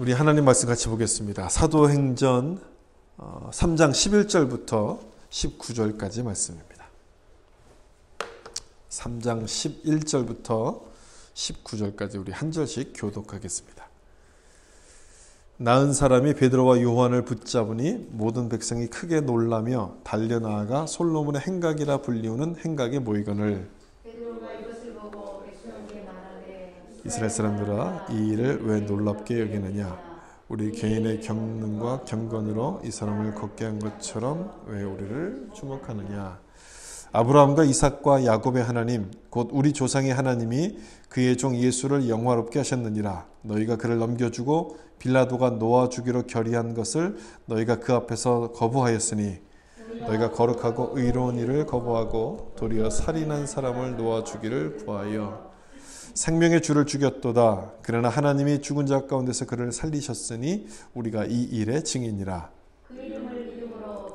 우리 하나님 말씀 같이 보겠습니다. 사도행전 3장 11절부터 19절까지 말씀입니다. 3장 11절부터 19절까지 우리 한 절씩 교독하겠습니다. 나은 사람이 베드로와 요한을 붙잡으니 모든 백성이 크게 놀라며 달려나아가 솔로몬의 행각이라 불리우는 행각에 모이거늘 이스라엘 사람들아 이 일을 왜 놀랍게 여기느냐 우리 개인의 경능과 경건으로 이 사람을 걷게 한 것처럼 왜 우리를 주목하느냐. 아브라함과 이삭과 야곱의 하나님 곧 우리 조상의 하나님이 그의 종 예수를 영화롭게 하셨느니라. 너희가 그를 넘겨주고 빌라도가 놓아주기로 결의한 것을 너희가 그 앞에서 거부하였으니 너희가 거룩하고 의로운 일을 거부하고 도리어 살인한 사람을 놓아주기를 구하여 생명의 주를 죽였도다. 그러나 하나님이 죽은 자 가운데서 그를 살리셨으니 우리가 이 일의 증인이라.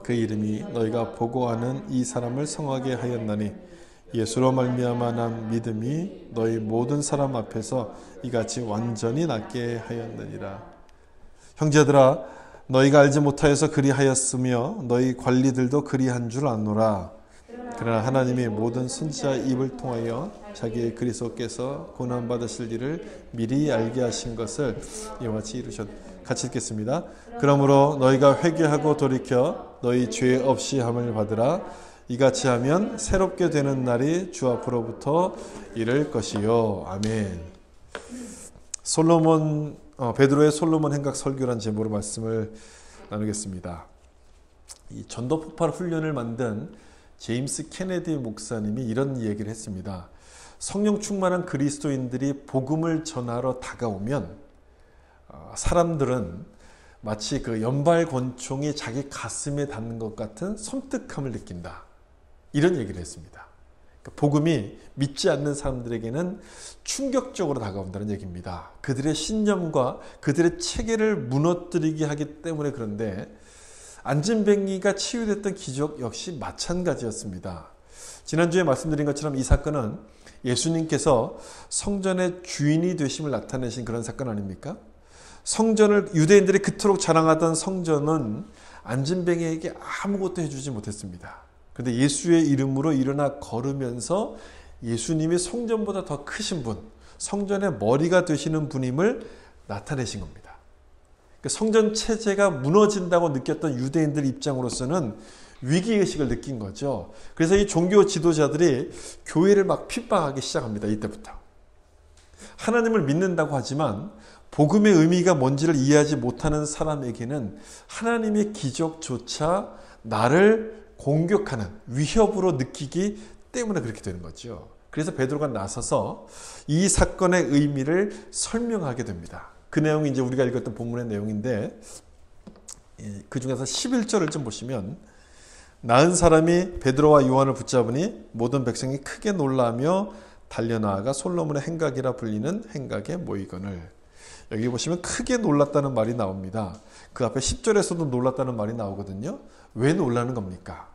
그 이름이 너희가 보고하는 이 사람을 성하게 하였나니 예수로 말미암아 난 믿음이 너희 모든 사람 앞에서 이같이 완전히 낫게 하였느니라. 형제들아 너희가 알지 못하여서 그리하였으며 너희 관리들도 그리한 줄 아노라. 그러나 하나님이 모든 선지자의 입을 통하여 자기의 그리스도께서 고난받으실 일을 미리 알게 하신 것을 이와 같이 이루셨. 같이 읽겠습니다. 그러므로 너희가 회개하고 돌이켜 너희 죄 없이 함을 받으라. 이같이 하면 새롭게 되는 날이 주 앞으로부터 이를 것이요. 아멘. 베드로의 솔로몬 행각 설교란 제목으로 말씀을 나누겠습니다. 이 전도 폭발 훈련을 만든 제임스 케네디 목사님이 이런 얘기를 했습니다. 성령 충만한 그리스도인들이 복음을 전하러 다가오면 사람들은 마치 그 연발 권총이 자기 가슴에 닿는 것 같은 섬뜩함을 느낀다. 이런 얘기를 했습니다. 그러니까 복음이 믿지 않는 사람들에게는 충격적으로 다가온다는 얘기입니다. 그들의 신념과 그들의 체계를 무너뜨리게 하기 때문에. 그런데 안진뱅이가 치유됐던 기적 역시 마찬가지였습니다. 지난주에 말씀드린 것처럼 이 사건은 예수님께서 성전의 주인이 되심을 나타내신 그런 사건 아닙니까? 성전을 유대인들이 그토록 자랑하던 성전은 안진뱅이에게 아무것도 해주지 못했습니다. 그런데 예수의 이름으로 일어나 걸으면서 예수님이 성전보다 더 크신 분, 성전의 머리가 되시는 분임을 나타내신 겁니다. 성전 체제가 무너진다고 느꼈던 유대인들 입장으로서는 위기의식을 느낀 거죠. 그래서 이 종교 지도자들이 교회를 막 핍박하기 시작합니다. 이때부터. 하나님을 믿는다고 하지만 복음의 의미가 뭔지를 이해하지 못하는 사람에게는 하나님의 기적조차 나를 공격하는 위협으로 느끼기 때문에 그렇게 되는 거죠. 그래서 베드로가 나서서 이 사건의 의미를 설명하게 됩니다. 그 내용이 이제 우리가 읽었던 본문의 내용인데 그 중에서 11절을 좀 보시면 나은 사람이 베드로와 요한을 붙잡으니 모든 백성이 크게 놀라며 달려나아가 솔로몬의 행각이라 불리는 행각에 모이거늘. 여기 보시면 크게 놀랐다는 말이 나옵니다. 그 앞에 10절에서도 놀랐다는 말이 나오거든요. 왜 놀라는 겁니까?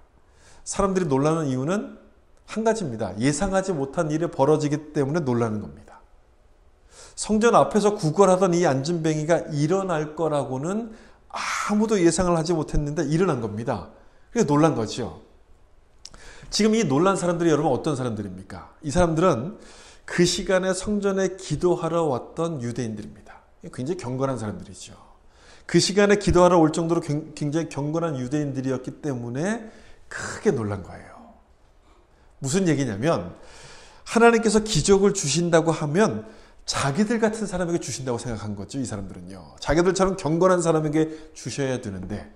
사람들이 놀라는 이유는 한 가지입니다. 예상하지 못한 일이 벌어지기 때문에 놀라는 겁니다. 성전 앞에서 구걸하던 이 안진뱅이가 일어날 거라고는 아무도 예상을 하지 못했는데 일어난 겁니다. 그래서 놀란 거죠. 지금 이 놀란 사람들이 여러분 어떤 사람들입니까? 이 사람들은 그 시간에 성전에 기도하러 왔던 유대인들입니다. 굉장히 경건한 사람들이죠. 그 시간에 기도하러 올 정도로 굉장히 경건한 유대인들이었기 때문에 크게 놀란 거예요. 무슨 얘기냐면 하나님께서 기적을 주신다고 하면 자기들 같은 사람에게 주신다고 생각한 거죠. 이 사람들은요. 자기들처럼 경건한 사람에게 주셔야 되는데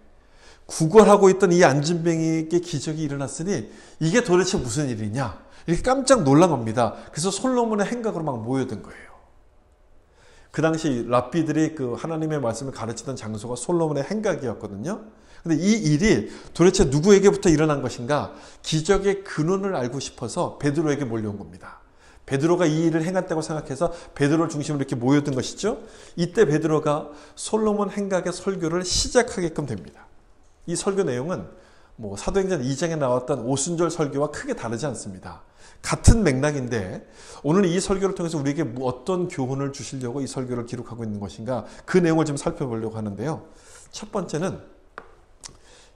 구걸하고 있던 이 안진뱅이에게 기적이 일어났으니 이게 도대체 무슨 일이냐 이렇게 깜짝 놀란 겁니다. 그래서 솔로몬의 행각으로 막 모여든 거예요. 그 당시 랍비들이 그 하나님의 말씀을 가르치던 장소가 솔로몬의 행각이었거든요. 근데 이 일이 도대체 누구에게부터 일어난 것인가 기적의 근원을 알고 싶어서 베드로에게 몰려온 겁니다. 베드로가 이 일을 행했다고 생각해서 베드로를 중심으로 이렇게 모였던 것이죠. 이때 베드로가 솔로몬 행각의 설교를 시작하게끔 됩니다. 이 설교 내용은 뭐 사도행전 2장에 나왔던 오순절 설교와 크게 다르지 않습니다. 같은 맥락인데 오늘 이 설교를 통해서 우리에게 어떤 교훈을 주시려고 이 설교를 기록하고 있는 것인가, 그 내용을 좀 살펴보려고 하는데요. 첫 번째는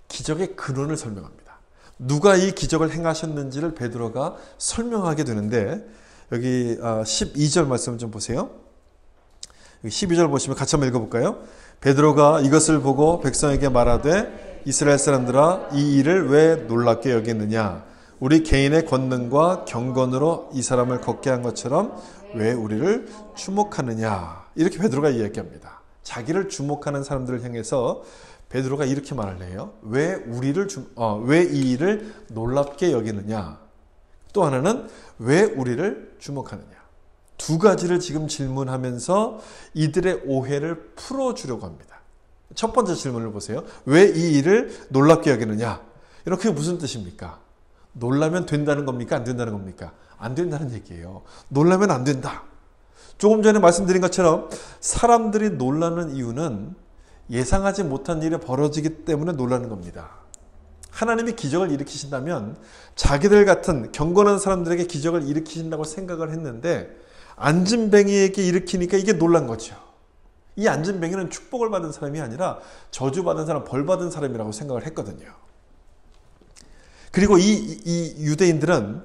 기적의 근원을 설명합니다. 누가 이 기적을 행하셨는지를 베드로가 설명하게 되는데, 여기 12절 말씀을 좀 보세요. 12절 보시면 같이 한번 읽어볼까요? 베드로가 이것을 보고 백성에게 말하되 이스라엘 사람들아, 이 일을 왜 놀랍게 여기느냐? 우리 개인의 권능과 경건으로 이 사람을 걷게 한 것처럼 왜 우리를 주목하느냐? 이렇게 베드로가 이야기합니다. 자기를 주목하는 사람들을 향해서 베드로가 이렇게 말을 해요. 왜 이 일을 놀랍게 여기느냐? 또 하나는 왜 우리를 주목하느냐? 두 가지를 지금 질문하면서 이들의 오해를 풀어주려고 합니다. 첫 번째 질문을 보세요. 왜 이 일을 놀랍게 여기느냐? 이렇게 무슨 뜻입니까? 놀라면 된다는 겁니까? 안 된다는 겁니까? 안 된다는 얘기예요. 놀라면 안 된다. 조금 전에 말씀드린 것처럼 사람들이 놀라는 이유는 예상하지 못한 일이 벌어지기 때문에 놀라는 겁니다. 하나님이 기적을 일으키신다면 자기들 같은 경건한 사람들에게 기적을 일으키신다고 생각을 했는데 안진뱅이에게 일으키니까 이게 놀란 거죠. 이 안진뱅이는 축복을 받은 사람이 아니라 저주받은 사람, 벌받은 사람이라고 생각을 했거든요. 그리고 이 유대인들은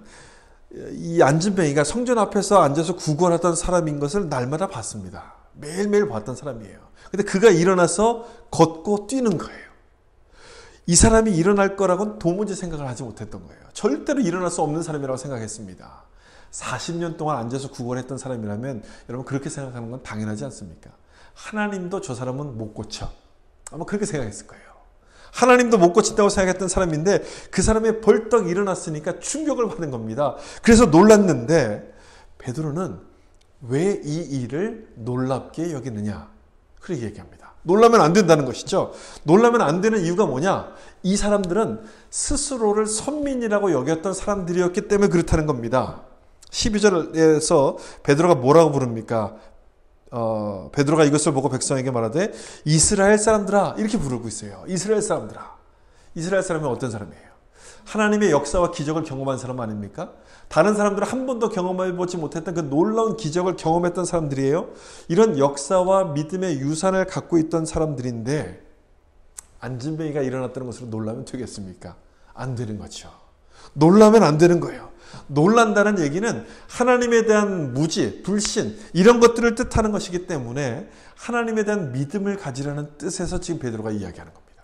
이 안진뱅이가 성전 앞에서 앉아서 구걸하던 사람인 것을 날마다 봤습니다. 매일매일 봤던 사람이에요. 근데 그가 일어나서 걷고 뛰는 거예요. 이 사람이 일어날 거라고는 도무지 생각을 하지 못했던 거예요. 절대로 일어날 수 없는 사람이라고 생각했습니다. 40년 동안 앉아서 구걸했던 사람이라면 여러분 그렇게 생각하는 건 당연하지 않습니까? 하나님도 저 사람은 못 고쳐. 아마 그렇게 생각했을 거예요. 하나님도 못 고친다고 생각했던 사람인데 그 사람이 벌떡 일어났으니까 충격을 받은 겁니다. 그래서 놀랐는데 베드로는 왜 이 일을 놀랍게 여기느냐? 그렇게 얘기합니다. 놀라면 안 된다는 것이죠. 놀라면 안 되는 이유가 뭐냐? 이 사람들은 스스로를 선민이라고 여겼던 사람들이었기 때문에 그렇다는 겁니다. 12절에서 베드로가 뭐라고 부릅니까? 베드로가 이것을 보고 백성에게 말하되 이스라엘 사람들아, 이렇게 부르고 있어요. 이스라엘 사람들아. 이스라엘 사람은 어떤 사람이에요? 하나님의 역사와 기적을 경험한 사람 아닙니까? 다른 사람들은 한 번도 경험해보지 못했던 그 놀라운 기적을 경험했던 사람들이에요. 이런 역사와 믿음의 유산을 갖고 있던 사람들인데 안진뱅이가 일어났다는 것으로 놀라면 되겠습니까? 안 되는 거죠. 놀라면 안 되는 거예요. 놀란다는 얘기는 하나님에 대한 무지, 불신 이런 것들을 뜻하는 것이기 때문에 하나님에 대한 믿음을 가지라는 뜻에서 지금 베드로가 이야기하는 겁니다.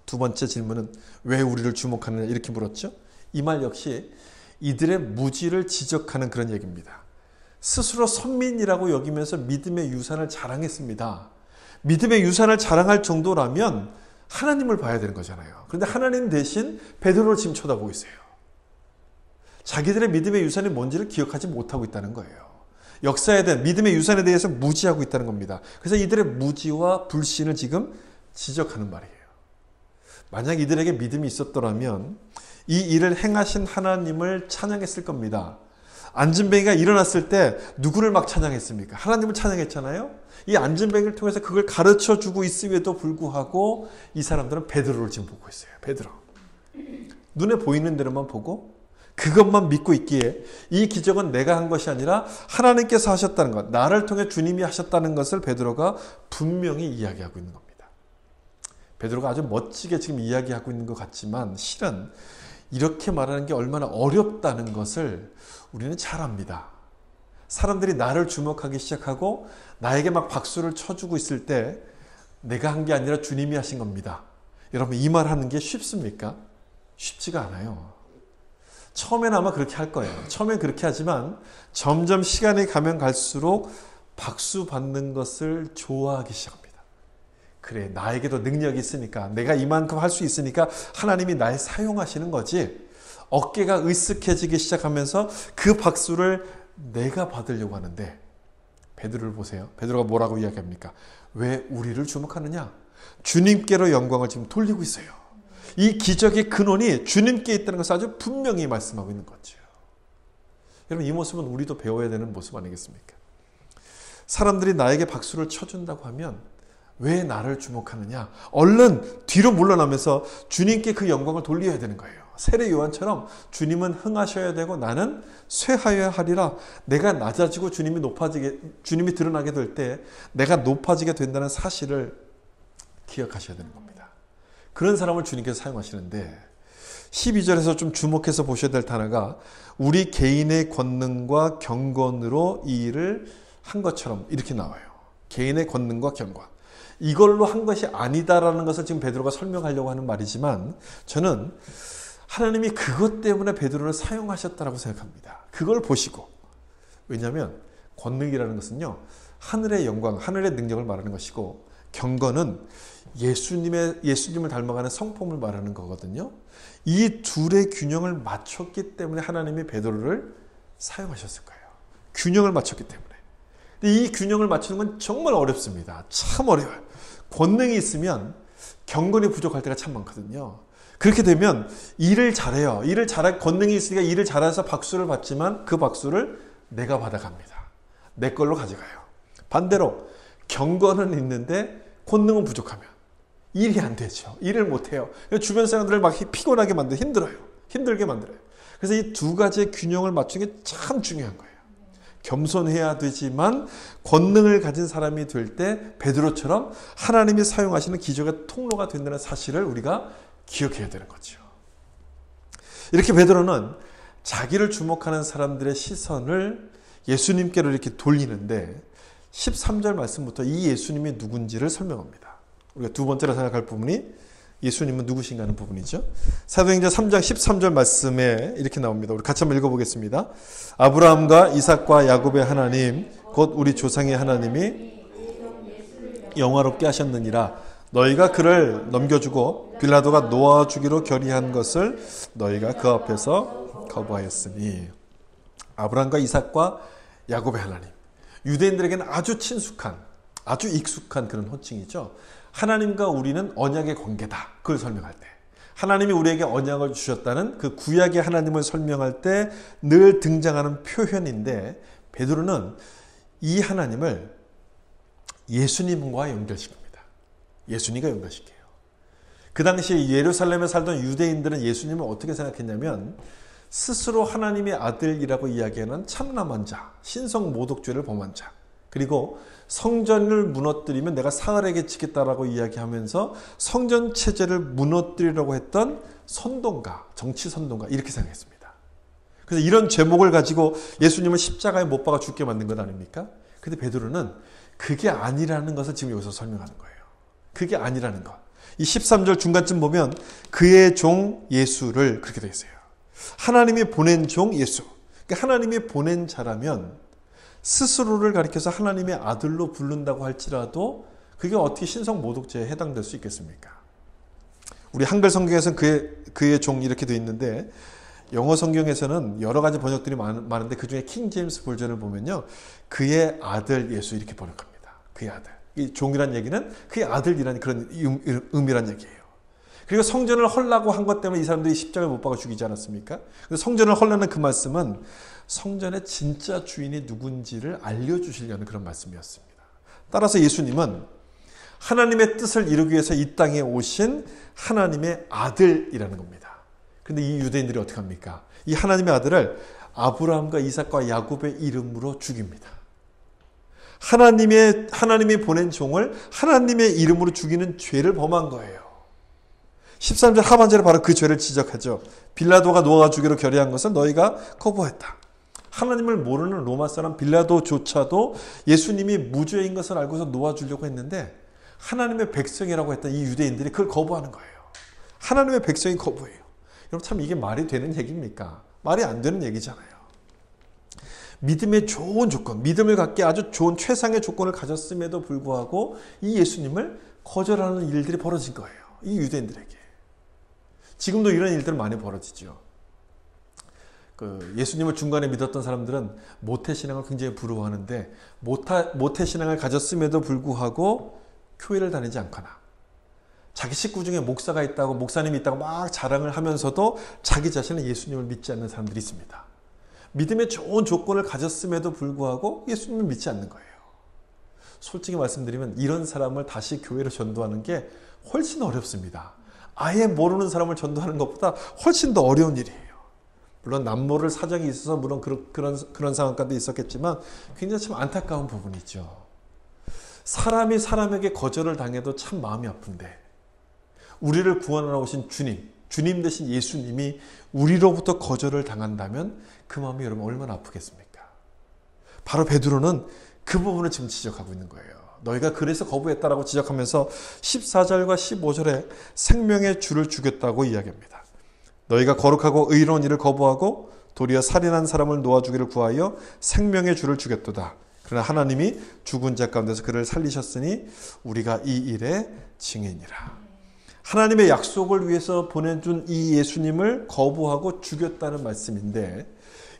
두 번째 질문은 왜 우리를 주목하느냐 이렇게 물었죠. 이 말 역시 이들의 무지를 지적하는 그런 얘기입니다. 스스로 선민이라고 여기면서 믿음의 유산을 자랑했습니다. 믿음의 유산을 자랑할 정도라면 하나님을 봐야 되는 거잖아요. 그런데 하나님 대신 베드로를 지금 쳐다보고 있어요. 자기들의 믿음의 유산이 뭔지를 기억하지 못하고 있다는 거예요. 역사에 대한 믿음의 유산에 대해서 무지하고 있다는 겁니다. 그래서 이들의 무지와 불신을 지금 지적하는 말이에요. 만약 이들에게 믿음이 있었더라면 이 일을 행하신 하나님을 찬양했을 겁니다. 안진뱅이가 일어났을 때 누구를 막 찬양했습니까? 하나님을 찬양했잖아요. 이 안진뱅이를 통해서 그걸 가르쳐주고 있음에도 불구하고 이 사람들은 베드로를 지금 보고 있어요. 베드로. 눈에 보이는 대로만 보고 그것만 믿고 있기에 이 기적은 내가 한 것이 아니라 하나님께서 하셨다는 것, 나를 통해 주님이 하셨다는 것을 베드로가 분명히 이야기하고 있는 겁니다. 베드로가 아주 멋지게 지금 이야기하고 있는 것 같지만 실은 이렇게 말하는 게 얼마나 어렵다는 것을 우리는 잘 압니다. 사람들이 나를 주목하기 시작하고 나에게 막 박수를 쳐주고 있을 때 내가 한 게 아니라 주님이 하신 겁니다. 여러분 이 말 하는 게 쉽습니까? 쉽지가 않아요. 처음에는 아마 그렇게 할 거예요. 처음엔 그렇게 하지만 점점 시간이 가면 갈수록 박수 받는 것을 좋아하기 시작합니다. 그래, 나에게도 능력이 있으니까, 내가 이만큼 할 수 있으니까 하나님이 날 사용하시는 거지. 어깨가 으쓱해지기 시작하면서 그 박수를 내가 받으려고 하는데 베드로를 보세요. 베드로가 뭐라고 이야기합니까? 왜 우리를 주목하느냐? 주님께로 영광을 지금 돌리고 있어요. 이 기적의 근원이 주님께 있다는 것을 아주 분명히 말씀하고 있는 거죠. 여러분 이 모습은 우리도 배워야 되는 모습 아니겠습니까? 사람들이 나에게 박수를 쳐준다고 하면 왜 나를 주목하느냐? 얼른 뒤로 물러나면서 주님께 그 영광을 돌려야 되는 거예요. 세례 요한처럼 주님은 흥하셔야 되고 나는 쇠하여야 하리라. 내가 낮아지고 주님이 드러나게 될 때 내가 높아지게 된다는 사실을 기억하셔야 되는 겁니다. 그런 사람을 주님께서 사용하시는데 12절에서 좀 주목해서 보셔야 될 단어가 우리 개인의 권능과 경건으로 이 일을 한 것처럼 이렇게 나와요. 개인의 권능과 경건. 이걸로 한 것이 아니다라는 것을 지금 베드로가 설명하려고 하는 말이지만 저는 하나님이 그것 때문에 베드로를 사용하셨다라고 생각합니다. 그걸 보시고. 왜냐하면 권능이라는 것은요. 하늘의 영광, 하늘의 능력을 말하는 것이고 경건은 예수님을 닮아가는 성품을 말하는 거거든요. 이 둘의 균형을 맞췄기 때문에 하나님이 베드로를 사용하셨을 거예요. 균형을 맞췄기 때문에. 근데 이 균형을 맞추는 건 정말 어렵습니다. 참 어려워요. 권능이 있으면 경건이 부족할 때가 참 많거든요. 그렇게 되면 일을 잘해요. 권능이 있으니까 일을 잘해서 박수를 받지만 그 박수를 내가 받아갑니다. 내 걸로 가져가요. 반대로 경건은 있는데 권능은 부족하면 일이 안 되죠. 일을 못해요. 주변 사람들을 막 피곤하게 힘들게 만들어요. 그래서 이 두 가지의 균형을 맞추는 게 참 중요한 거예요. 겸손해야 되지만 권능을 가진 사람이 될 때 베드로처럼 하나님이 사용하시는 기적의 통로가 된다는 사실을 우리가 기억해야 되는 거죠. 이렇게 베드로는 자기를 주목하는 사람들의 시선을 예수님께로 이렇게 돌리는데 13절 말씀부터 이 예수님이 누군지를 설명합니다. 우리가 두 번째로 생각할 부분이 예수님은 누구신가 하는 부분이죠. 사도행전 3장 13절 말씀에 이렇게 나옵니다. 우리 같이 한번 읽어보겠습니다. 아브라함과 이삭과 야곱의 하나님 곧 우리 조상의 하나님이 영화롭게 하셨느니라. 너희가 그를 넘겨주고 빌라도가 놓아주기로 결의한 것을 너희가 그 앞에서 거부하였으니. 아브라함과 이삭과 야곱의 하나님. 유대인들에게는 아주 친숙한, 아주 익숙한 그런 호칭이죠. 하나님과 우리는 언약의 관계다. 그걸 설명할 때. 하나님이 우리에게 언약을 주셨다는 그 구약의 하나님을 설명할 때 늘 등장하는 표현인데 베드로는 이 하나님을 예수님과 연결시킵니다. 예수님과 연결시켜요. 그 당시 예루살렘에 살던 유대인들은 예수님을 어떻게 생각했냐면 스스로 하나님의 아들이라고 이야기하는 참남한 자, 신성 모독죄를 범한 자, 그리고 성전을 무너뜨리면 내가 사흘에게 지겠다라고 이야기하면서 성전 체제를 무너뜨리려고 했던 선동가, 정치 선동가 이렇게 생각했습니다. 그래서 이런 제목을 가지고 예수님을 십자가에 못 박아 죽게 만든 것 아닙니까? 근데 베드로는 그게 아니라는 것을 지금 여기서 설명하는 거예요. 그게 아니라는 것. 이 13절 중간쯤 보면 그의 종 예수를 그렇게 되어 있어요. 하나님이 보낸 종 예수. 그러니까 하나님이 보낸 자라면 스스로를 가리켜서 하나님의 아들로 부른다고 할지라도 그게 어떻게 신성 모독죄에 해당될 수 있겠습니까? 우리 한글 성경에서는 그의 종 이렇게 되어 있는데 영어 성경에서는 여러 가지 번역들이 많은데 그중에 킹 제임스 버전을 보면요. 그의 아들 예수 이렇게 번역합니다. 그의 아들. 이 종이란 얘기는 그의 아들이라는 그런 의미란 얘기예요. 그리고 성전을 헐라고 한 것 때문에 이 사람들이 십자가에 못 박아 죽이지 않았습니까? 성전을 헐라는 그 말씀은 성전의 진짜 주인이 누군지를 알려주시려는 그런 말씀이었습니다. 따라서 예수님은 하나님의 뜻을 이루기 위해서 이 땅에 오신 하나님의 아들이라는 겁니다. 그런데 이 유대인들이 어떻게 합니까? 이 하나님의 아들을 아브라함과 이삭과 야곱의 이름으로 죽입니다. 하나님이 보낸 종을 하나님의 이름으로 죽이는 죄를 범한 거예요. 13절 하반절에 바로 그 죄를 지적하죠. 빌라도가 놓아주기로 결의한 것을 너희가 거부했다. 하나님을 모르는 로마 사람 빌라도조차도 예수님이 무죄인 것을 알고서 놓아주려고 했는데 하나님의 백성이라고 했던 이 유대인들이 그걸 거부하는 거예요. 하나님의 백성이 거부해요. 여러분 참 이게 말이 되는 얘기입니까? 말이 안 되는 얘기잖아요. 믿음의 좋은 조건, 믿음을 갖기 아주 좋은 최상의 조건을 가졌음에도 불구하고 이 예수님을 거절하는 일들이 벌어진 거예요. 이 유대인들에게. 지금도 이런 일들은 많이 벌어지죠. 예수님을 중간에 믿었던 사람들은 모태신앙을 굉장히 부러워하는데 모태신앙을 가졌음에도 불구하고 교회를 다니지 않거나 자기 식구 중에 목사가 있다고 목사님이 있다고 막 자랑을 하면서도 자기 자신은 예수님을 믿지 않는 사람들이 있습니다. 믿음의 좋은 조건을 가졌음에도 불구하고 예수님을 믿지 않는 거예요. 솔직히 말씀드리면 이런 사람을 다시 교회로 전도하는 게 훨씬 어렵습니다. 아예 모르는 사람을 전도하는 것보다 훨씬 더 어려운 일이에요. 물론 남모를 사정이 있어서 물론 그런 상황까지 있었겠지만 굉장히 참 안타까운 부분이죠. 사람이 사람에게 거절을 당해도 참 마음이 아픈데 우리를 구원하러 오신 주님 대신 예수님이 우리로부터 거절을 당한다면 그 마음이 여러분 얼마나 아프겠습니까? 바로 베드로는 그 부분을 지금 지적하고 있는 거예요. 너희가 그래서 거부했다라고 지적하면서 14절과 15절에 생명의 주를 죽였다고 이야기합니다. 너희가 거룩하고 의로운 일을 거부하고 도리어 살인한 사람을 놓아주기를 구하여 생명의 주를 죽였도다. 그러나 하나님이 죽은 자 가운데서 그를 살리셨으니 우리가 이 일의 증인이라. 하나님의 약속을 위해서 보내준 이 예수님을 거부하고 죽였다는 말씀인데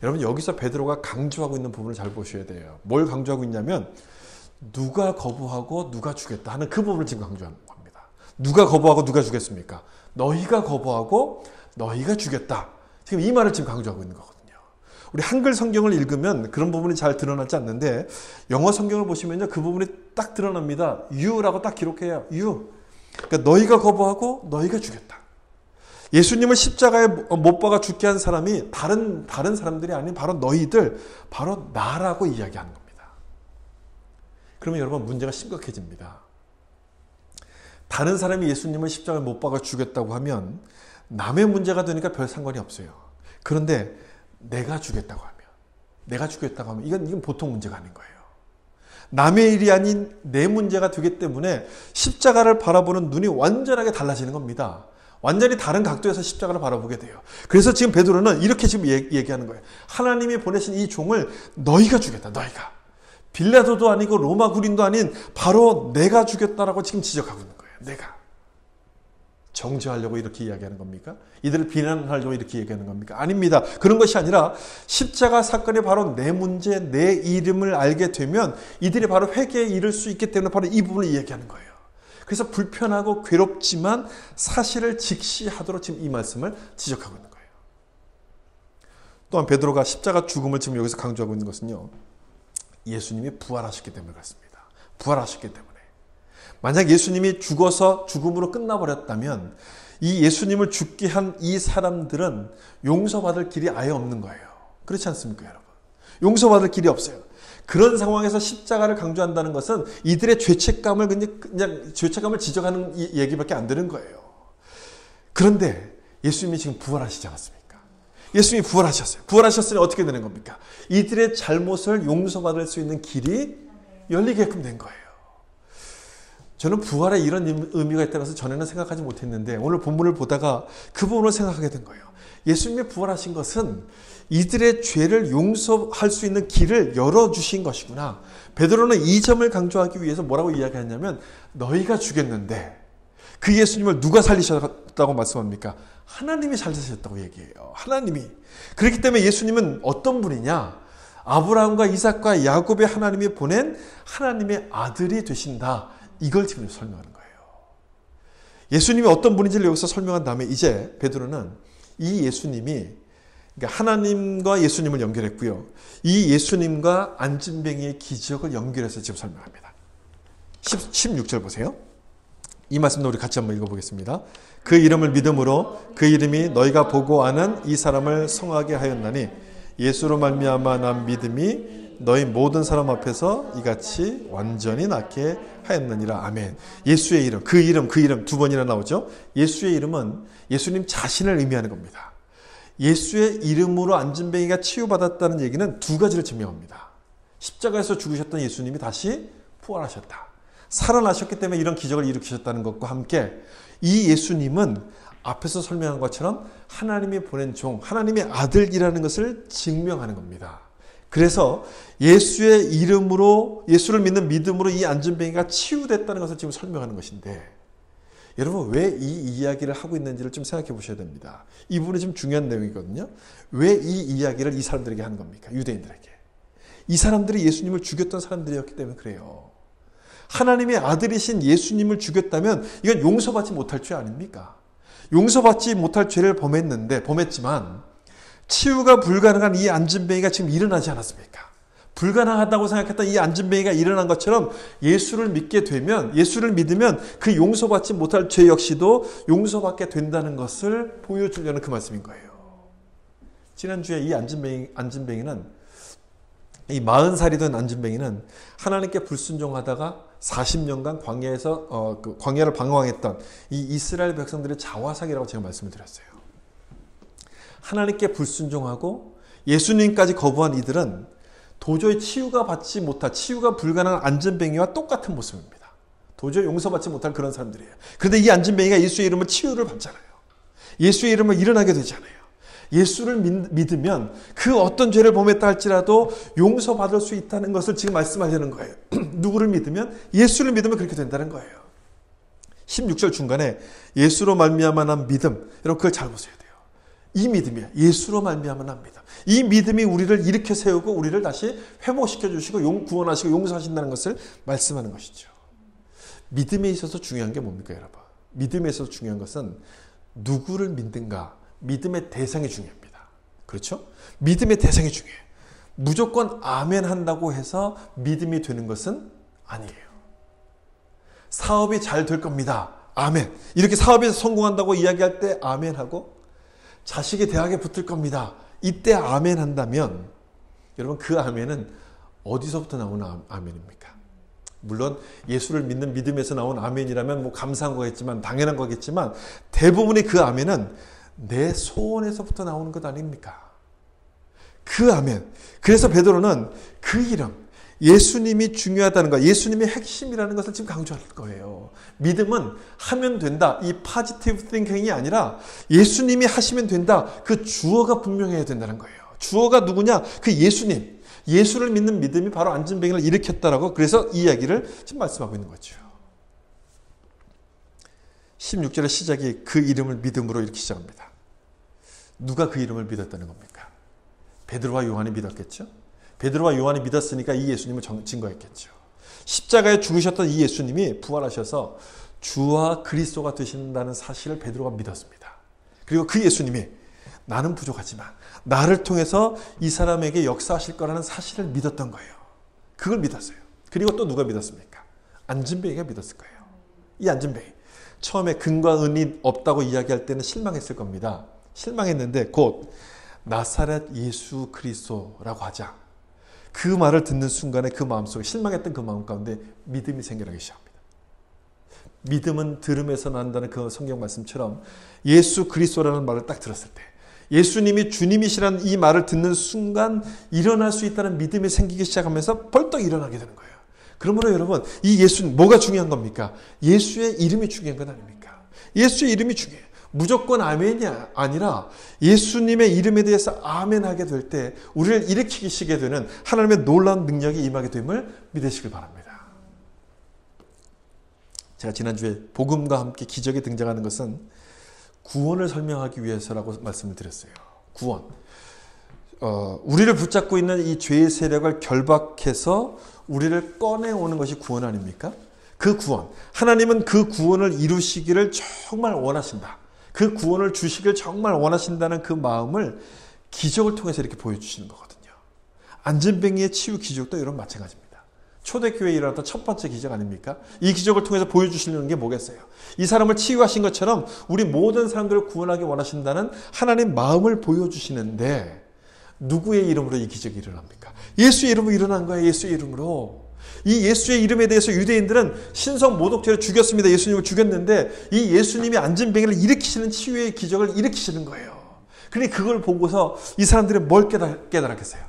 여러분 여기서 베드로가 강조하고 있는 부분을 잘 보셔야 돼요. 뭘 강조하고 있냐면 누가 거부하고 누가 죽였다 하는 그 부분을 지금 강조하는 겁니다. 누가 거부하고 누가 죽였습니까? 너희가 거부하고 너희가 죽였다. 지금 이 말을 지금 강조하고 있는 거거든요. 우리 한글 성경을 읽으면 그런 부분이 잘 드러나지 않는데 영어 성경을 보시면요 그 부분이 딱 드러납니다. You라고 딱 기록해요. You. 그러니까 너희가 거부하고 너희가 죽였다. 예수님을 십자가에 못 박아 죽게 한 사람이 다른 사람들이 아닌 바로 너희들, 바로 나라고 이야기하는 겁니다. 그러면 여러분 문제가 심각해집니다. 다른 사람이 예수님을 십자가에 못 박아 죽였다고 하면 남의 문제가 되니까 별 상관이 없어요. 그런데 내가 죽였다고 하면 이건 보통 문제가 아닌 거예요. 남의 일이 아닌 내 문제가 되기 때문에 십자가를 바라보는 눈이 완전하게 달라지는 겁니다. 완전히 다른 각도에서 십자가를 바라보게 돼요. 그래서 지금 베드로는 이렇게 지금 얘기하는 거예요. 하나님이 보내신 이 종을 너희가 죽였다. 너희가. 빌라도도 아니고 로마 군인도 아닌 바로 내가 죽였다라고 지금 지적하고 있는 거예요. 내가. 정죄하려고 이렇게 이야기하는 겁니까? 이들을 비난하려고 이렇게 얘기하는 겁니까? 아닙니다. 그런 것이 아니라 십자가 사건이 바로 내 문제, 내 이름을 알게 되면 이들이 바로 회개에 이를 수 있기 때문에 바로 이 부분을 이야기하는 거예요. 그래서 불편하고 괴롭지만 사실을 직시하도록 지금 이 말씀을 지적하고 있는 거예요. 또한 베드로가 십자가 죽음을 지금 여기서 강조하고 있는 것은요. 예수님이 부활하셨기 때문에 그렇습니다. 부활하셨기 때문에. 만약 예수님이 죽어서 죽음으로 끝나버렸다면 이 예수님을 죽게 한 이 사람들은 용서받을 길이 아예 없는 거예요. 그렇지 않습니까, 여러분? 용서받을 길이 없어요. 그런 상황에서 십자가를 강조한다는 것은 이들의 죄책감을 그냥 죄책감을 지적하는 얘기밖에 안 되는 거예요. 그런데 예수님이 지금 부활하시지 않았습니까? 예수님이 부활하셨어요. 부활하셨으니 어떻게 되는 겁니까? 이들의 잘못을 용서받을 수 있는 길이 열리게끔 된 거예요. 저는 부활에 이런 의미가 있다고 해서 전에는 생각하지 못했는데 오늘 본문을 보다가 그 부분을 생각하게 된 거예요. 예수님이 부활하신 것은 이들의 죄를 용서할 수 있는 길을 열어주신 것이구나. 베드로는 이 점을 강조하기 위해서 뭐라고 이야기하냐면 너희가 죽였는데 그 예수님을 누가 살리셨다고 말씀합니까? 하나님이 살리셨다고 얘기해요. 하나님이. 그렇기 때문에 예수님은 어떤 분이냐? 아브라함과 이삭과 야곱의 하나님이 보낸 하나님의 아들이 되신다. 이걸 지금 설명하는 거예요. 예수님이 어떤 분인지를 여기서 설명한 다음에 이제 베드로는 이 예수님이 그러니까 하나님과 예수님을 연결했고요. 이 예수님과 안진뱅이의 기적을 연결해서 지금 설명합니다. 16절 보세요. 이 말씀도 우리 같이 한번 읽어보겠습니다. 그 이름을 믿음으로 그 이름이 너희가 보고 아는 이 사람을 성하게 하였나니 예수로 말미암아 난 믿음이 너희 모든 사람 앞에서 이같이 완전히 낫게 하였느니라. 아멘. 예수의 이름, 그 이름 두 번이나 나오죠. 예수의 이름은 예수님 자신을 의미하는 겁니다. 예수의 이름으로 안진뱅이가 치유받았다는 얘기는 두 가지를 증명합니다. 십자가에서 죽으셨던 예수님이 다시 부활하셨다. 살아나셨기 때문에 이런 기적을 일으키셨다는 것과 함께 이 예수님은 앞에서 설명한 것처럼 하나님이 보낸 종, 하나님의 아들이라는 것을 증명하는 겁니다. 그래서 예수의 이름으로, 예수를 믿는 믿음으로 이 안진뱅이가 치유됐다는 것을 지금 설명하는 것인데 여러분 왜 이 이야기를 하고 있는지를 좀 생각해 보셔야 됩니다. 이 부분이 좀 중요한 내용이거든요. 왜 이 이야기를 이 사람들에게 하는 겁니까? 유대인들에게. 이 사람들이 예수님을 죽였던 사람들이었기 때문에 그래요. 하나님의 아들이신 예수님을 죽였다면 이건 용서받지 못할 죄 아닙니까? 용서받지 못할 죄를 범했지만 치유가 불가능한 이 안진뱅이가 지금 일어나지 않았습니까? 불가능하다고 생각했던 이 안진뱅이가 일어난 것처럼 예수를 믿게 되면, 예수를 믿으면 그 용서받지 못할 죄 역시도 용서받게 된다는 것을 보여주려는 그 말씀인 거예요. 지난주에 이 안진뱅이는, 이 40살이 된 안진뱅이는 하나님께 불순종하다가 40년간 광야에서 광야를 방황했던 이 이스라엘 백성들의 자화상이라고 제가 말씀을 드렸어요. 하나님께 불순종하고 예수님까지 거부한 이들은 도저히 치유가 불가능한 안진뱅이와 똑같은 모습입니다. 도저히 용서받지 못할 그런 사람들이에요. 그런데 이 안진뱅이가 예수의 이름으로 치유를 받잖아요. 예수의 이름으로 일어나게 되잖아요. 예수를 믿으면 그 어떤 죄를 범했다 할지라도 용서받을 수 있다는 것을 지금 말씀하려는 거예요. 누구를 믿으면? 예수를 믿으면 그렇게 된다는 거예요. 16절 중간에 예수로 말미암아 난 믿음. 여러분 그걸 잘 보셔야 돼요. 이 믿음이야. 예수로 말미암아 난 믿음. 이 믿음이 우리를 일으켜 세우고 우리를 다시 회복시켜 주시고 구원하시고 용서하신다는 것을 말씀하는 것이죠. 믿음에 있어서 중요한 게 뭡니까 여러분? 믿음에 있어서 중요한 것은 누구를 믿는가? 믿음의 대상이 중요합니다. 그렇죠? 믿음의 대상이 중요해요. 무조건 아멘 한다고 해서 믿음이 되는 것은 아니에요. 사업이 잘 될 겁니다. 아멘. 이렇게 사업에서 성공한다고 이야기할 때 아멘 하고, 자식이 대학에 붙을 겁니다. 이때 아멘 한다면 여러분 그 아멘은 어디서부터 나오는 아멘입니까? 물론 예수를 믿는 믿음에서 나온 아멘이라면 뭐 감사한 거겠지만, 당연한 거겠지만, 대부분의 그 아멘은 내 소원에서부터 나오는 것 아닙니까? 그 아멘. 그래서 베드로는 그 이름, 예수님이 중요하다는 것, 예수님이 핵심이라는 것을 지금 강조할 거예요. 믿음은 하면 된다. 이 포지티브 띵킹이 아니라 예수님이 하시면 된다. 그 주어가 분명해야 된다는 거예요. 주어가 누구냐? 그 예수님. 예수를 믿는 믿음이 바로 안진뱅이를 일으켰다라고, 그래서 이 이야기를 지금 말씀하고 있는 거죠. 16절의 시작이 그 이름을 믿음으로 이렇게 시작합니다. 누가 그 이름을 믿었다는 겁니까? 베드로와 요한이 믿었겠죠? 베드로와 요한이 믿었으니까 이 예수님을 증거했겠죠. 십자가에 죽으셨던 이 예수님이 부활하셔서 주와 그리스도가 되신다는 사실을 베드로가 믿었습니다. 그리고 그 예수님이 나는 부족하지만 나를 통해서 이 사람에게 역사하실 거라는 사실을 믿었던 거예요. 그걸 믿었어요. 그리고 또 누가 믿었습니까? 안진뱅이가 믿었을 거예요. 이 안진뱅이. 처음에 근과 은이 없다고 이야기할 때는 실망했을 겁니다. 실망했는데 곧 나사렛 예수 그리스도라고 하자. 그 말을 듣는 순간에 그 마음속에, 실망했던 그 마음 가운데 믿음이 생겨나기 시작합니다. 믿음은 들음에서 난다는 그 성경 말씀처럼 예수 그리스도라는 말을 딱 들었을 때, 예수님이 주님이시라는 이 말을 듣는 순간 일어날 수 있다는 믿음이 생기기 시작하면서 벌떡 일어나게 되는 거예요. 그러므로 여러분, 이 예수, 뭐가 중요한 겁니까? 예수의 이름이 중요한 건 아닙니까? 예수의 이름이 중요해요. 무조건 아멘이 아니라 예수님의 이름에 대해서 아멘하게 될 때 우리를 일으키시게 되는 하나님의 놀라운 능력이 임하게 됨을 믿으시길 바랍니다. 제가 지난주에 복음과 함께 기적이 등장하는 것은 구원을 설명하기 위해서라고 말씀을 드렸어요. 구원. 우리를 붙잡고 있는 이 죄의 세력을 결박해서 우리를 꺼내오는 것이 구원 아닙니까? 그 구원. 하나님은 그 구원을 이루시기를 정말 원하신다. 그 구원을 주시길 정말 원하신다는 그 마음을 기적을 통해서 이렇게 보여주시는 거거든요. 안진뱅이의 치유 기적도 이런 마찬가지입니다. 초대교회에 일어났던 첫 번째 기적 아닙니까? 이 기적을 통해서 보여주시는 게 뭐겠어요? 이 사람을 치유하신 것처럼 우리 모든 사람들을 구원하기 원하신다는 하나님 마음을 보여주시는데 누구의 이름으로 이 기적이 일어납니까? 예수의 이름으로 일어난 거예요. 예수의 이름으로. 이 예수의 이름에 대해서 유대인들은 신성 모독죄를 죽였습니다. 예수님을 죽였는데 이 예수님이 안진뱅이를 일으키시는 치유의 기적을 일으키시는 거예요. 그러니 그걸 보고서 이 사람들은 뭘 깨달았겠어요?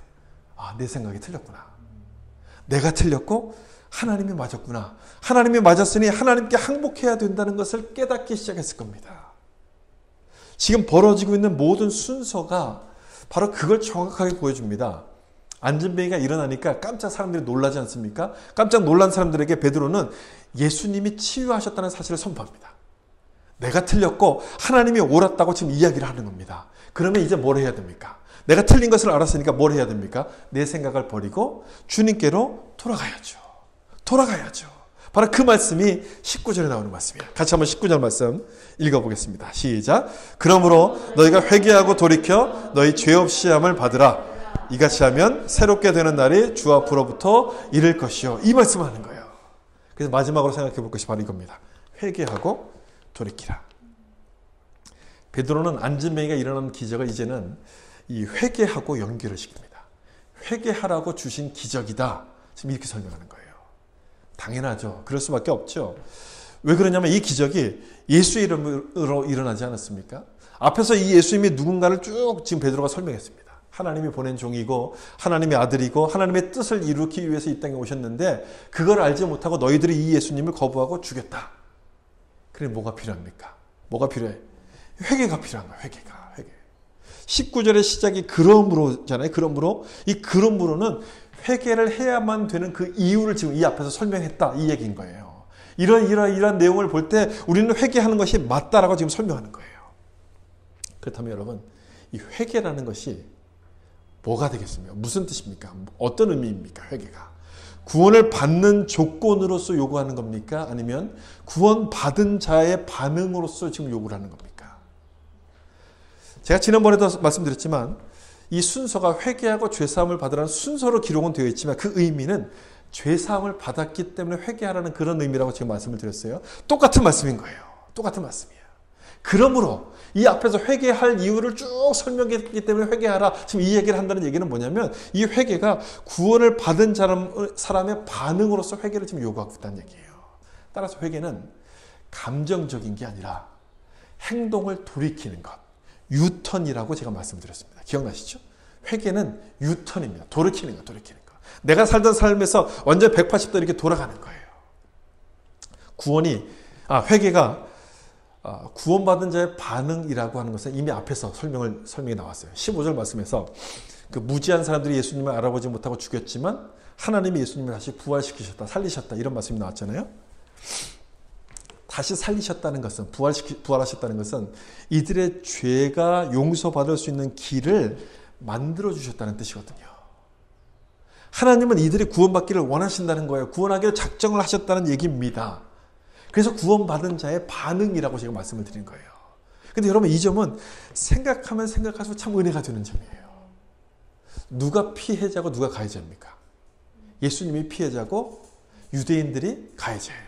아, 내 생각이 틀렸구나. 내가 틀렸고 하나님이 맞았구나. 하나님이 맞았으니 하나님께 항복해야 된다는 것을 깨닫기 시작했을 겁니다. 지금 벌어지고 있는 모든 순서가 바로 그걸 정확하게 보여줍니다. 안진뱅이가 일어나니까 깜짝 사람들이 놀라지 않습니까? 깜짝 놀란 사람들에게 베드로는 예수님이 치유하셨다는 사실을 선포합니다. 내가 틀렸고 하나님이 옳았다고 지금 이야기를 하는 겁니다. 그러면 이제 뭘 해야 됩니까? 내가 틀린 것을 알았으니까 뭘 해야 됩니까? 내 생각을 버리고 주님께로 돌아가야죠. 돌아가야죠. 바로 그 말씀이 19절에 나오는 말씀이에요. 같이 한번 19절 말씀 읽어보겠습니다. 시작. 그러므로 너희가 회개하고 돌이켜 너희 죄 없이 함을 받으라. 이같이 하면 새롭게 되는 날이 주 앞으로부터 이를 것이요. 이 말씀을 하는 거예요. 그래서 마지막으로 생각해 볼 것이 바로 이겁니다. 회개하고 돌이키라. 베드로는 안진뱅이가 일어난 기적을 이제는 이 회개하고 연결을 시킵니다. 회개하라고 주신 기적이다. 지금 이렇게 설명하는 거예요. 당연하죠. 그럴 수밖에 없죠. 왜 그러냐면 이 기적이 예수의 이름으로 일어나지 않았습니까? 앞에서 이 예수님이 누군가를 쭉 지금 베드로가 설명했습니다. 하나님이 보낸 종이고 하나님의 아들이고 하나님의 뜻을 이루기 위해서 이 땅에 오셨는데 그걸 알지 못하고 너희들이 이 예수님을 거부하고 죽였다. 그래 뭐가 필요합니까? 뭐가 필요해? 회개가 필요한 거야. 회개가. 회개. 19절의 시작이 그러므로잖아요. 그러므로 이 그러므로는 회개를 해야만 되는 그 이유를 지금 이 앞에서 설명했다. 이 얘기인 거예요. 이런 내용을 볼 때 우리는 회개하는 것이 맞다라고 지금 설명하는 거예요. 그렇다면 여러분 이 회개라는 것이 뭐가 되겠습니까? 무슨 뜻입니까? 어떤 의미입니까? 회개가. 구원을 받는 조건으로서 요구하는 겁니까? 아니면 구원받은 자의 반응으로서 지금 요구를 하는 겁니까? 제가 지난번에도 말씀드렸지만 이 순서가 회개하고 죄사함을 받으라는 순서로 기록은 되어 있지만 그 의미는 죄사함을 받았기 때문에 회개하라는 그런 의미라고 제가 말씀을 드렸어요. 똑같은 말씀인 거예요. 똑같은 말씀이에요. 그러므로 이 앞에서 회개할 이유를 쭉 설명했기 때문에 회개하라. 지금 이 얘기를 한다는 얘기는 뭐냐면 이 회개가 구원을 받은 사람의 반응으로서 회개를 지금 요구하고 있다는 얘기예요. 따라서 회개는 감정적인 게 아니라 행동을 돌이키는 것. 유턴이라고 제가 말씀드렸습니다. 기억나시죠? 회개는 유턴입니다. 돌이키는 거, 돌이키는 거. 내가 살던 삶에서 완전 180도 이렇게 돌아가는 거예요. 회개가 구원받은 자의 반응이라고 하는 것은 이미 앞에서 설명이 나왔어요. 15절 말씀에서 그 무지한 사람들이 예수님을 알아보지 못하고 죽였지만 하나님이 예수님을 다시 부활시키셨다, 살리셨다 이런 말씀이 나왔잖아요. 다시 살리셨다는 것은 부활하셨다는 것은 이들의 죄가 용서받을 수 있는 길을 만들어 주셨다는 뜻이거든요. 하나님은 이들이 구원받기를 원하신다는 거예요. 구원하기를 작정을 하셨다는 얘기입니다. 그래서 구원받은 자의 반응이라고 제가 말씀을 드린 거예요. 근데 여러분 이 점은 생각하면 생각할수록 참 은혜가 되는 점이에요. 누가 피해자고 누가 가해자입니까? 예수님이 피해자고 유대인들이 가해자예요.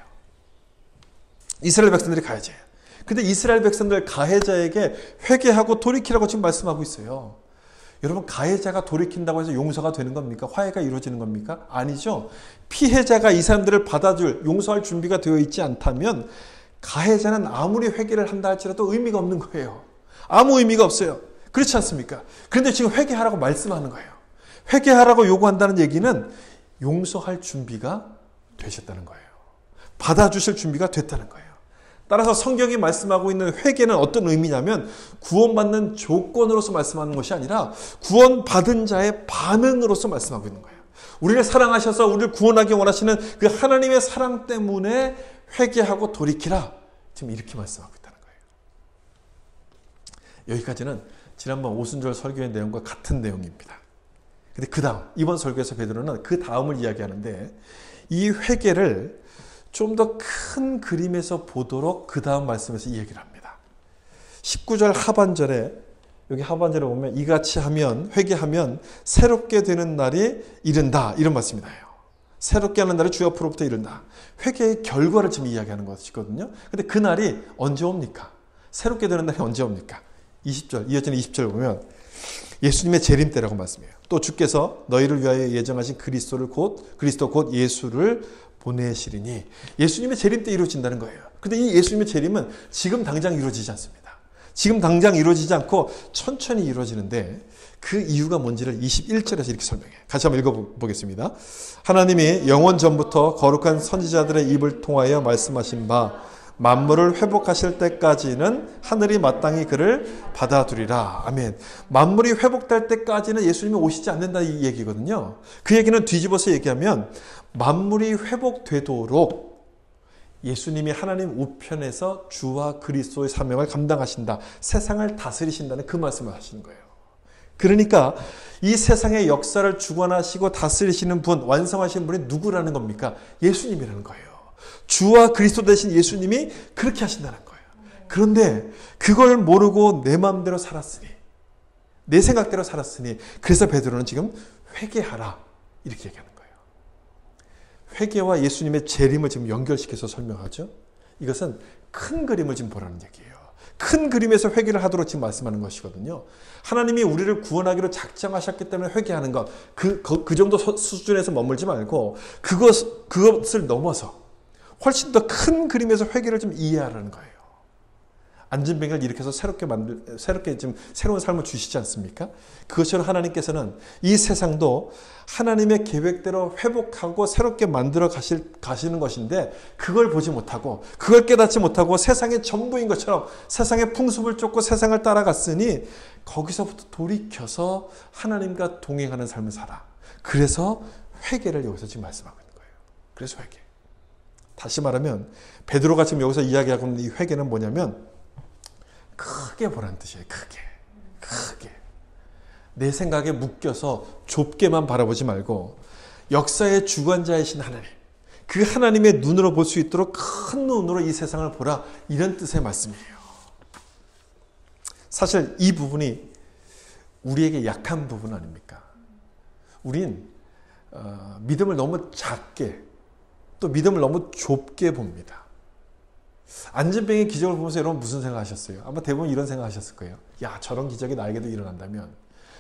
이스라엘 백성들이 가해자예요. 근데 이스라엘 백성들 가해자에게 회개하고 돌이키라고 지금 말씀하고 있어요. 여러분 가해자가 돌이킨다고 해서 용서가 되는 겁니까? 화해가 이루어지는 겁니까? 아니죠. 피해자가 이 사람들을 받아줄, 용서할 준비가 되어 있지 않다면 가해자는 아무리 회개를 한다 할지라도 의미가 없는 거예요. 아무 의미가 없어요. 그렇지 않습니까? 그런데 지금 회개하라고 말씀하는 거예요. 회개하라고 요구한다는 얘기는 용서할 준비가 되셨다는 거예요. 받아주실 준비가 됐다는 거예요. 따라서 성경이 말씀하고 있는 회개는 어떤 의미냐면 구원받는 조건으로서 말씀하는 것이 아니라 구원받은 자의 반응으로서 말씀하고 있는 거예요. 우리를 사랑하셔서 우리를 구원하기 원하시는 그 하나님의 사랑 때문에 회개하고 돌이키라. 지금 이렇게 말씀하고 있다는 거예요. 여기까지는 지난번 오순절 설교의 내용과 같은 내용입니다. 근데 그 다음, 이번 설교에서 베드로는 그 다음을 이야기하는데 이 회개를 좀 더 큰 그림에서 보도록 그 다음 말씀에서 이 얘기를 합니다. 19절 하반절에 여기 하반절에 보면 이같이 하면 회개하면 새롭게 되는 날이 이른다 이런 말씀이 나요. 새롭게 하는 날이 주 앞으로부터 이른다. 회개의 결과를 지금 이야기하는 것이거든요. 근데 그 날이 언제 옵니까? 새롭게 되는 날이 언제 옵니까? 20절 이어지는 20절 보면 예수님의 재림 때라고 말씀해요. 또 주께서 너희를 위하여 예정하신 그리스도 곧 예수를 보내시리니 예수님의 재림 때 이루어진다는 거예요. 근데 이 예수님의 재림은 지금 당장 이루어지지 않습니다. 지금 당장 이루어지지 않고 천천히 이루어지는데 그 이유가 뭔지를 21절에서 이렇게 설명해요. 같이 한번 읽어보겠습니다. 하나님이 영원 전부터 거룩한 선지자들의 입을 통하여 말씀하신 바 만물을 회복하실 때까지는 하늘이 마땅히 그를 받아두리라. 아멘. 만물이 회복될 때까지는 예수님이 오시지 않는다 이 얘기거든요. 그 얘기는 뒤집어서 얘기하면 만물이 회복되도록 예수님이 하나님 우편에서 주와 그리스도의 사명을 감당하신다. 세상을 다스리신다는 그 말씀을 하시는 거예요. 그러니까 이 세상의 역사를 주관하시고 다스리시는 분, 완성하시는 분이 누구라는 겁니까? 예수님이라는 거예요. 주와 그리스도 되신 예수님이 그렇게 하신다는 거예요. 그런데 그걸 모르고 내 마음대로 살았으니 내 생각대로 살았으니. 그래서 베드로는 지금 회개하라 이렇게 얘기하는 거예요. 회개와 예수님의 재림을 지금 연결시켜서 설명하죠. 이것은 큰 그림을 지금 보라는 얘기예요. 큰 그림에서 회개를 하도록 지금 말씀하는 것이거든요. 하나님이 우리를 구원하기로 작정하셨기 때문에 회개하는 것, 그 정도 수준에서 머물지 말고 그것을 넘어서 훨씬 더 큰 그림에서 회개를 좀 이해하라는 거예요. 안진뱅이를 일으켜서 새롭게 지금 새로운 삶을 주시지 않습니까? 그것처럼 하나님께서는 이 세상도 하나님의 계획대로 회복하고 새롭게 만들어 가시는 것인데, 그걸 보지 못하고 그걸 깨닫지 못하고 세상의 전부인 것처럼 세상의 풍습을 쫓고 세상을 따라갔으니 거기서부터 돌이켜서 하나님과 동행하는 삶을 살아. 그래서 회개를 여기서 지금 말씀하고 있는 거예요. 그래서 회개. 다시 말하면 베드로가 지금 여기서 이야기하고 있는 이 회개는 뭐냐면 크게 보라는 뜻이에요. 크게. 내 생각에 묶여서 좁게만 바라보지 말고 역사의 주관자이신 하나님, 그 하나님의 눈으로 볼 수 있도록 큰 눈으로 이 세상을 보라, 이런 뜻의 말씀이에요. 사실 이 부분이 우리에게 약한 부분 아닙니까? 우린 믿음을 너무 작게, 또 믿음을 너무 좁게 봅니다. 안진뱅이의 기적을 보면서 여러분 무슨 생각하셨어요? 아마 대부분 이런 생각하셨을 거예요. 야, 저런 기적이 나에게도 일어난다면,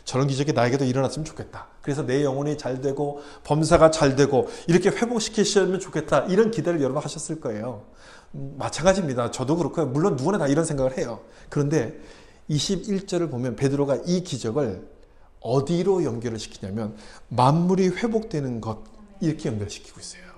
저런 기적이 나에게도 일어났으면 좋겠다. 그래서 내 영혼이 잘 되고 범사가 잘 되고 이렇게 회복시키시면 좋겠다. 이런 기대를 여러분 하셨을 거예요. 마찬가지입니다. 저도 그렇고요. 물론 누구나 다 이런 생각을 해요. 그런데 21절을 보면 베드로가 이 기적을 어디로 연결을 시키냐면 만물이 회복되는 것, 이렇게 연결시키고 있어요.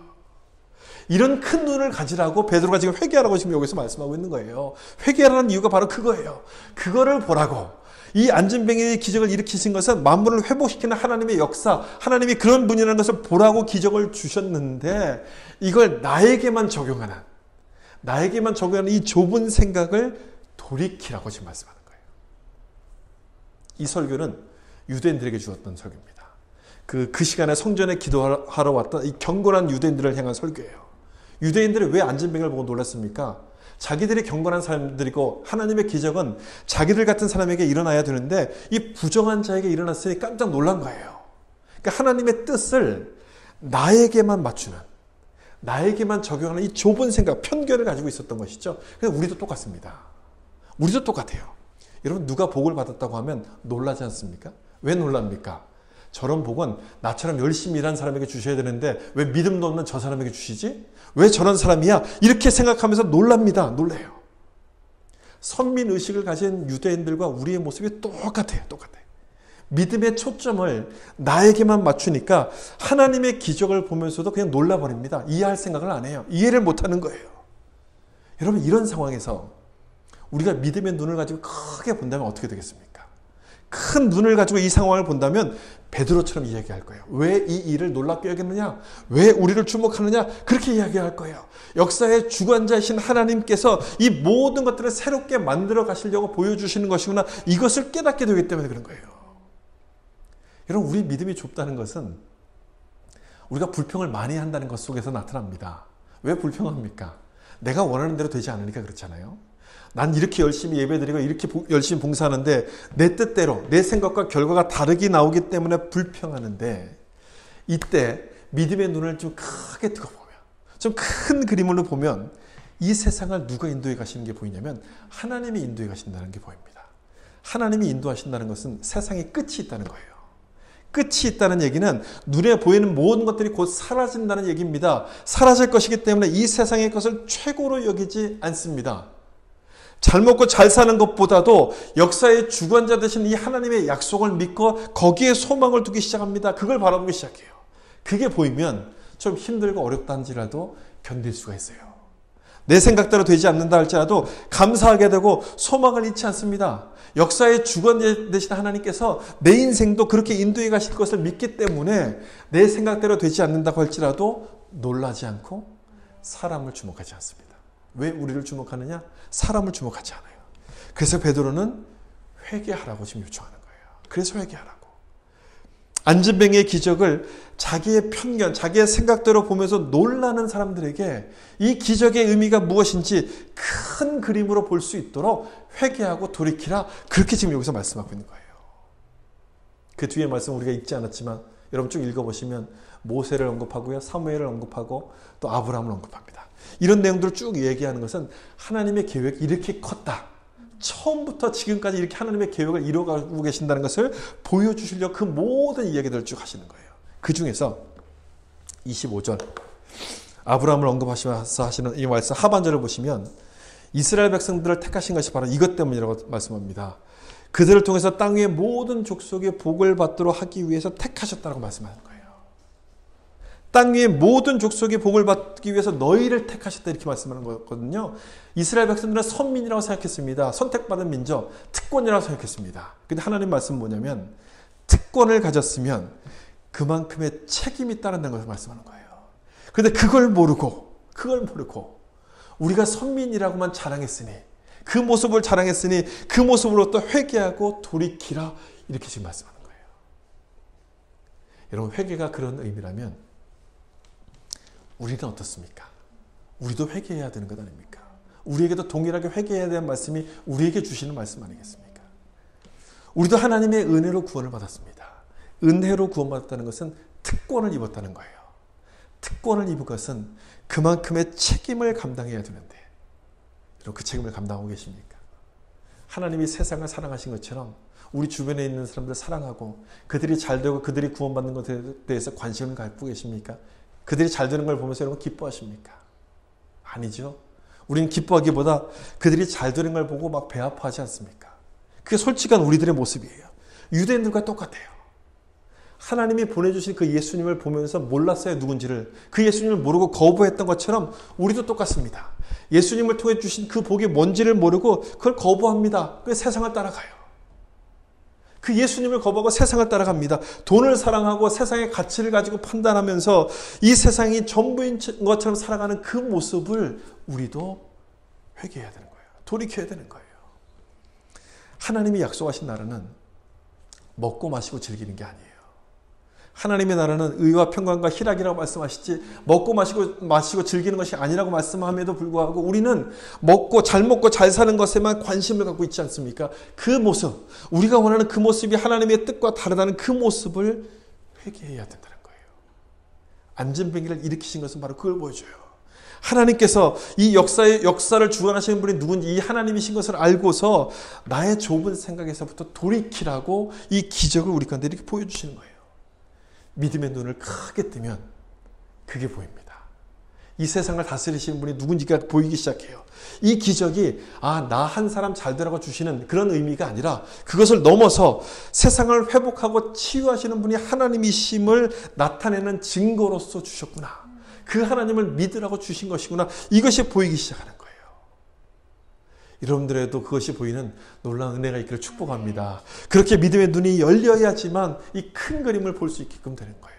이런 큰 눈을 가지라고 베드로가 지금 회개하라고 지금 여기서 말씀하고 있는 거예요. 회개하라는 이유가 바로 그거예요. 그거를 보라고. 이 안진뱅이의 기적을 일으키신 것은 만물을 회복시키는 하나님의 역사, 하나님이 그런 분이라는 것을 보라고 기적을 주셨는데, 이걸 나에게만 적용하는 이 좁은 생각을 돌이키라고 지금 말씀하는 거예요. 이 설교는 유대인들에게 주었던 설교입니다. 그 시간에 성전에 기도하러 왔던 이 경건한 유대인들을 향한 설교예요. 유대인들이 왜 안진뱅이를 보고 놀랐습니까? 자기들이 경건한 사람들이고 하나님의 기적은 자기들 같은 사람에게 일어나야 되는데 이 부정한 자에게 일어났으니 깜짝 놀란 거예요. 그러니까 하나님의 뜻을 나에게만 맞추는, 나에게만 적용하는 이 좁은 생각, 편견을 가지고 있었던 것이죠. 그래서 우리도 똑같습니다. 우리도 똑같아요. 여러분, 누가 복을 받았다고 하면 놀라지 않습니까? 왜 놀랍니까? 저런 복은 나처럼 열심히 일하는 사람에게 주셔야 되는데 왜 믿음도 없는 저 사람에게 주시지? 왜 저런 사람이야? 이렇게 생각하면서 놀래요. 선민의식을 가진 유대인들과 우리의 모습이 똑같아요. 믿음의 초점을 나에게만 맞추니까 하나님의 기적을 보면서도 그냥 놀라버립니다. 이해할 생각을 안 해요. 이해를 못하는 거예요. 여러분, 이런 상황에서 우리가 믿음의 눈을 가지고 크게 본다면 어떻게 되겠습니까? 큰 눈을 가지고 이 상황을 본다면 베드로처럼 이야기할 거예요. 왜 이 일을 놀랍게 여겼느냐? 왜 우리를 주목하느냐? 그렇게 이야기할 거예요. 역사의 주관자이신 하나님께서 이 모든 것들을 새롭게 만들어 가시려고 보여주시는 것이구나. 이것을 깨닫게 되기 때문에 그런 거예요. 여러분, 우리 믿음이 좁다는 것은 우리가 불평을 많이 한다는 것 속에서 나타납니다. 왜 불평합니까? 내가 원하는 대로 되지 않으니까 그렇잖아요. 난 이렇게 열심히 예배드리고 이렇게 열심히 봉사하는데 내 뜻대로 내 생각과 결과가 다르게 나오기 때문에 불평하는데, 이때 믿음의 눈을 좀 크게 뜨고보면, 좀 큰 그림으로 보면 이 세상을 누가 인도해 가시는 게 보이냐면 하나님이 인도해 가신다는 게 보입니다. 하나님이 인도하신다는 것은 세상에 끝이 있다는 거예요. 끝이 있다는 얘기는 눈에 보이는 모든 것들이 곧 사라진다는 얘기입니다. 사라질 것이기 때문에 이 세상의 것을 최고로 여기지 않습니다. 잘 먹고 잘 사는 것보다도 역사의 주관자 되신 이 하나님의 약속을 믿고 거기에 소망을 두기 시작합니다. 그걸 바라보기 시작해요. 그게 보이면 좀 힘들고 어렵다 할지라도 견딜 수가 있어요. 내 생각대로 되지 않는다 할지라도 감사하게 되고 소망을 잃지 않습니다. 역사의 주관자 되신 하나님께서 내 인생도 그렇게 인도해 가실 것을 믿기 때문에 내 생각대로 되지 않는다고 할지라도 놀라지 않고 사람을 주목하지 않습니다. 왜 우리를 주목하느냐? 사람을 주목하지 않아요. 그래서 베드로는 회개하라고 지금 요청하는 거예요. 그래서 회개하라고. 안진뱅이의 기적을 자기의 편견, 자기의 생각대로 보면서 놀라는 사람들에게 이 기적의 의미가 무엇인지 큰 그림으로 볼 수 있도록 회개하고 돌이키라. 그렇게 지금 여기서 말씀하고 있는 거예요. 그 뒤에 말씀 우리가 읽지 않았지만 여러분 쭉 읽어보시면 모세를 언급하고요. 사무엘을 언급하고 또 아브라함을 언급합니다. 이런 내용들을 쭉 얘기하는 것은 하나님의 계획이 이렇게 컸다. 처음부터 지금까지 이렇게 하나님의 계획을 이뤄가고 계신다는 것을 보여주시려고 그 모든 이야기들을 쭉 하시는 거예요. 그 중에서 25절 아브라함을 언급하시면서 하시는 이 말씀 하반절을 보시면 이스라엘 백성들을 택하신 것이 바로 이것 때문이라고 말씀합니다. 그들을 통해서 땅 위의 모든 족속의 복을 받도록 하기 위해서 택하셨다고 말씀하는 거예요. 땅 위의 모든 족속의 복을 받기 위해서 너희를 택하셨다 이렇게 말씀하는 거거든요. 이스라엘 백성들은 선민이라고 생각했습니다. 선택받은 민족, 특권이라고 생각했습니다. 근데 하나님 말씀은 뭐냐면 특권을 가졌으면 그만큼의 책임이 따른다는 것을 말씀하는 거예요. 그런데 그걸 모르고 우리가 선민이라고만 자랑했으니 그 모습을 자랑했으니 그 모습으로 또 회개하고 돌이키라 이렇게 지금 말씀하는 거예요. 여러분 회개가 그런 의미라면 우리는 어떻습니까? 우리도 회개해야 되는 것 아닙니까? 우리에게도 동일하게 회개해야 되는 말씀이 우리에게 주시는 말씀 아니겠습니까? 우리도 하나님의 은혜로 구원을 받았습니다. 은혜로 구원받았다는 것은 특권을 입었다는 거예요. 특권을 입은 것은 그만큼의 책임을 감당해야 되는데 여러분 그 책임을 감당하고 계십니까? 하나님이 세상을 사랑하신 것처럼 우리 주변에 있는 사람들을 사랑하고 그들이 잘되고 그들이 구원받는 것에 대해서 관심을 갖고 계십니까? 그들이 잘되는 걸 보면서 여러분 기뻐하십니까? 아니죠. 우리는 기뻐하기보다 그들이 잘되는 걸 보고 막 배 아파하지 않습니까? 그게 솔직한 우리들의 모습이에요. 유대인들과 똑같아요. 하나님이 보내주신 그 예수님을 보면서 몰랐어요, 누군지를. 그 예수님을 모르고 거부했던 것처럼 우리도 똑같습니다. 예수님을 통해 주신 그 복이 뭔지를 모르고 그걸 거부합니다. 그 세상을 따라가요. 그 예수님을 거부하고 세상을 따라갑니다. 돈을 사랑하고 세상의 가치를 가지고 판단하면서 이 세상이 전부인 것처럼 살아가는 그 모습을 우리도 회개해야 되는 거예요. 돌이켜야 되는 거예요. 하나님이 약속하신 나라는 먹고 마시고 즐기는 게 아니에요. 하나님의 나라는 의와 평강과 희락이라고 말씀하시지 먹고 마시고 즐기는 것이 아니라고 말씀함에도 불구하고 우리는 먹고 잘 사는 것에만 관심을 갖고 있지 않습니까? 그 모습, 우리가 원하는 그 모습이 하나님의 뜻과 다르다는 그 모습을 회개해야 된다는 거예요. 안전병기를 일으키신 것은 바로 그걸 보여줘요. 하나님께서 이 역사를 주관하시는 분이 누군지 이 하나님이신 것을 알고서 나의 좁은 생각에서부터 돌이키라고 이 기적을 우리 가운데 이렇게 보여주시는 거예요. 믿음의 눈을 크게 뜨면 그게 보입니다. 이 세상을 다스리시는 분이 누군지가 보이기 시작해요. 이 기적이 나 한 사람 잘 되라고 주시는 그런 의미가 아니라 그것을 넘어서 세상을 회복하고 치유하시는 분이 하나님이심을 나타내는 증거로서 주셨구나. 그 하나님을 믿으라고 주신 것이구나. 이것이 보이기 시작하는 거예요. 여러분들에도 그것이 보이는 놀라운 은혜가 있기를 축복합니다. 그렇게 믿음의 눈이 열려야지만 이 큰 그림을 볼 수 있게끔 되는 거예요.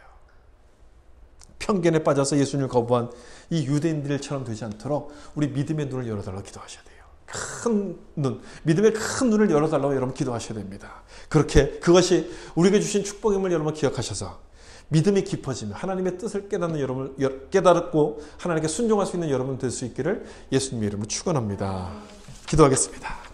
편견에 빠져서 예수님을 거부한 이 유대인들처럼 되지 않도록 우리 믿음의 눈을 열어달라고 기도하셔야 돼요. 큰 눈, 믿음의 큰 눈을 열어달라고 여러분 기도하셔야 됩니다. 그렇게 그것이 우리에게 주신 축복임을 여러분 기억하셔서 믿음이 깊어지면 하나님의 뜻을 깨닫고 하나님께 순종할 수 있는 여러분 될 수 있기를 예수님의 이름으로 축원합니다. 기도하겠습니다.